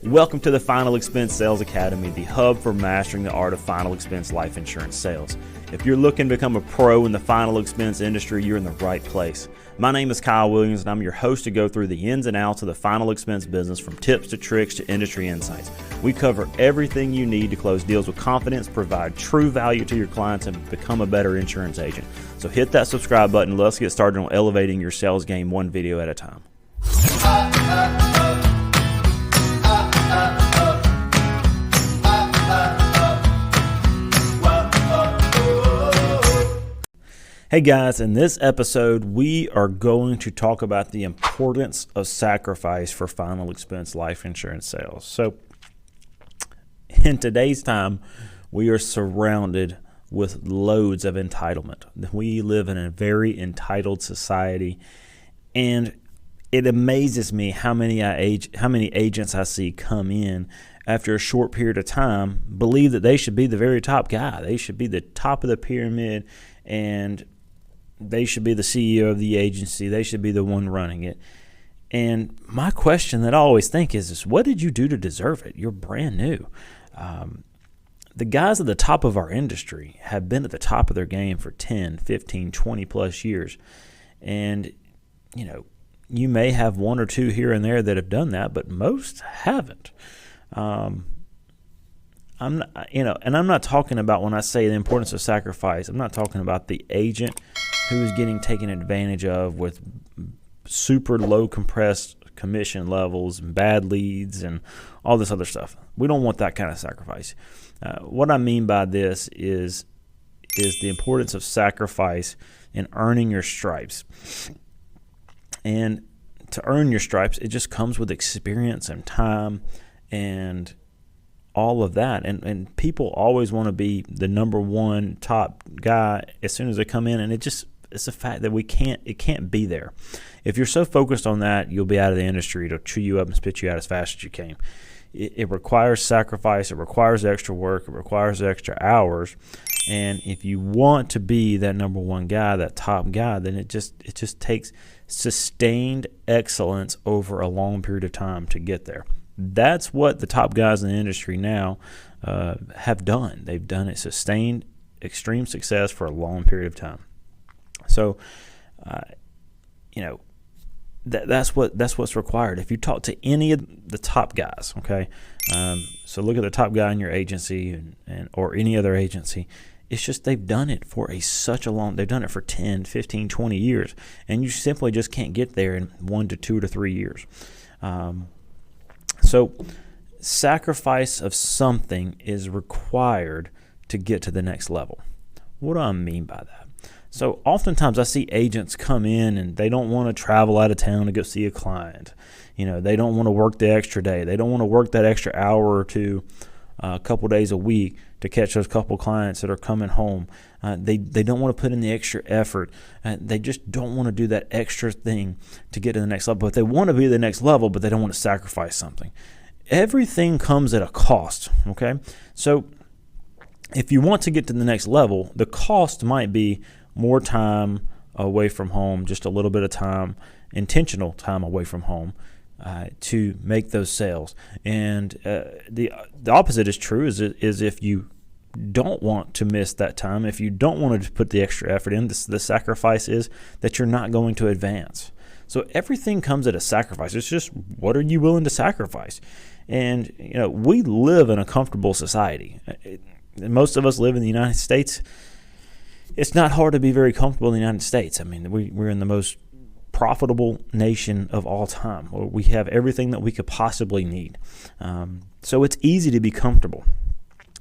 Welcome to the Final Expense Sales Academy, the hub for mastering the art of final expense life insurance sales. If you're looking to become a pro in the final expense industry, you're in the right place. My name is Kyle Williams, and I'm your host to go through the ins and outs of the final expense business, from tips to tricks to industry insights. We cover everything you need to close deals with confidence, provide true value to your clients, and become a better insurance agent. So hit that subscribe button. And let's get started on elevating your sales game one video at a time. Hey guys, in this episode, we are going to talk about the importance of sacrifice for final expense life insurance sales. So, in today's time, we are surrounded with loads of entitlement. We live in a very entitled society, and it amazes me how many agents I see come in after a short period of time, believe that they should be the very top guy. They should be the top of the pyramid, and they should be the CEO of the agency. They should be the one running it. And my question that I always think is what did you do to deserve it? You're brand new. The guys at the top of our industry have been at the top of their game for 10, 15, 20 plus years. And, you may have one or two here and there that have done that, but most haven't. I'm not talking about, when I say the importance of sacrifice, I'm not talking about the agent who is getting taken advantage of with super low compressed commission levels and bad leads and all this other stuff. We don't want that kind of sacrifice. What I mean by this is the importance of sacrifice in earning your stripes. And to earn your stripes, it just comes with experience and time and all of that. And people always want to be the number one top guy as soon as they come in, and it's a fact that it can't be there. If you're so focused on that, you'll be out of the industry. It'll chew you up and spit you out as fast as you came. It requires sacrifice. It requires extra work. It requires extra hours. And if you want to be that number one guy, that top guy, then it just takes sustained excellence over a long period of time to get there. That's what the top guys in the industry now have done. They've done it, sustained extreme success for a long period of time. So, that's what's required. If you talk to any of the top guys, okay, so look at the top guy in your agency or any other agency. It's just they've done it for they've done it for 10, 15, 20 years, and you simply just can't get there in 1 to 2 to 3 years. So sacrifice of something is required to get to the next level. What do I mean by that? So oftentimes I see agents come in and they don't want to travel out of town to go see a client. They don't want to work the extra day. They don't want to work that extra hour or two, a couple days a week to catch those couple clients that are coming home. They don't want to put in the extra effort. They just don't want to do that extra thing to get to the next level. But they want to be the next level, but they don't want to sacrifice something. Everything comes at a cost, okay? So if you want to get to the next level, the cost might be more time away from home, just a little bit of time, intentional time away from home, to make those sales. And the opposite is true, is if you don't want to miss that time, if you don't want to put the extra effort in, the sacrifice is that you're not going to advance. So everything comes at a sacrifice. It's just, what are you willing to sacrifice? And we live in a comfortable society. Most of us live in the United States. It's not hard to be very comfortable in the United States. I mean, we're in the most profitable nation of all time. We have everything that we could possibly need. So it's easy to be comfortable.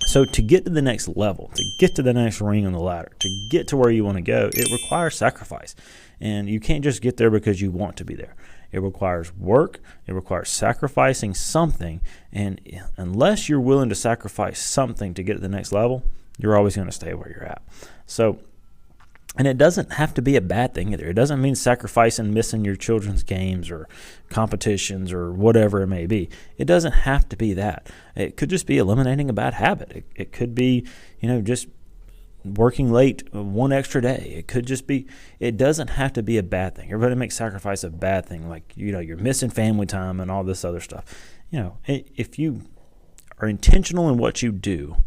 So to get to the next level, to get to the next ring on the ladder, to get to where you want to go, it requires sacrifice. And you can't just get there because you want to be there. It requires work. It requires sacrificing something. And unless you're willing to sacrifice something to get to the next level, you're always going to stay where you're at. So, and it doesn't have to be a bad thing either. It doesn't mean sacrificing missing your children's games or competitions or whatever it may be. It doesn't have to be that. It could just be eliminating a bad habit. It could be, just working late one extra day. It could just be, it doesn't have to be a bad thing. Everybody makes sacrifice a bad thing, like, you're missing family time and all this other stuff. if you are intentional in what you do,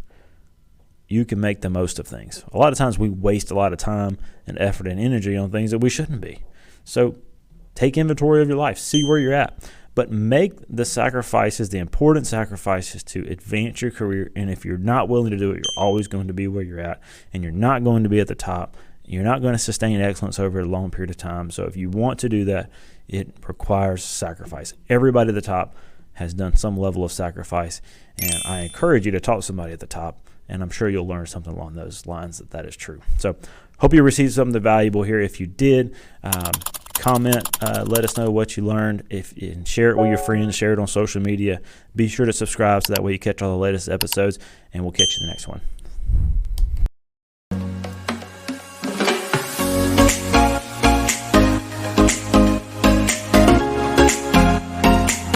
you can make the most of things. A lot of times we waste a lot of time and effort and energy on things that we shouldn't be. So take inventory of your life, see where you're at, but make the sacrifices, the important sacrifices to advance your career. And if you're not willing to do it, you're always going to be where you're at, and you're not going to be at the top. You're not going to sustain excellence over a long period of time. So if you want to do that, it requires sacrifice. Everybody at the top has done some level of sacrifice, and I encourage you to talk to somebody at the top, and I'm sure you'll learn something along those lines that is true. So hope you received something valuable here. If you did, comment, let us know what you learned, and share it with your friends, share it on social media. Be sure to subscribe so that way you catch all the latest episodes, and we'll catch you in the next one.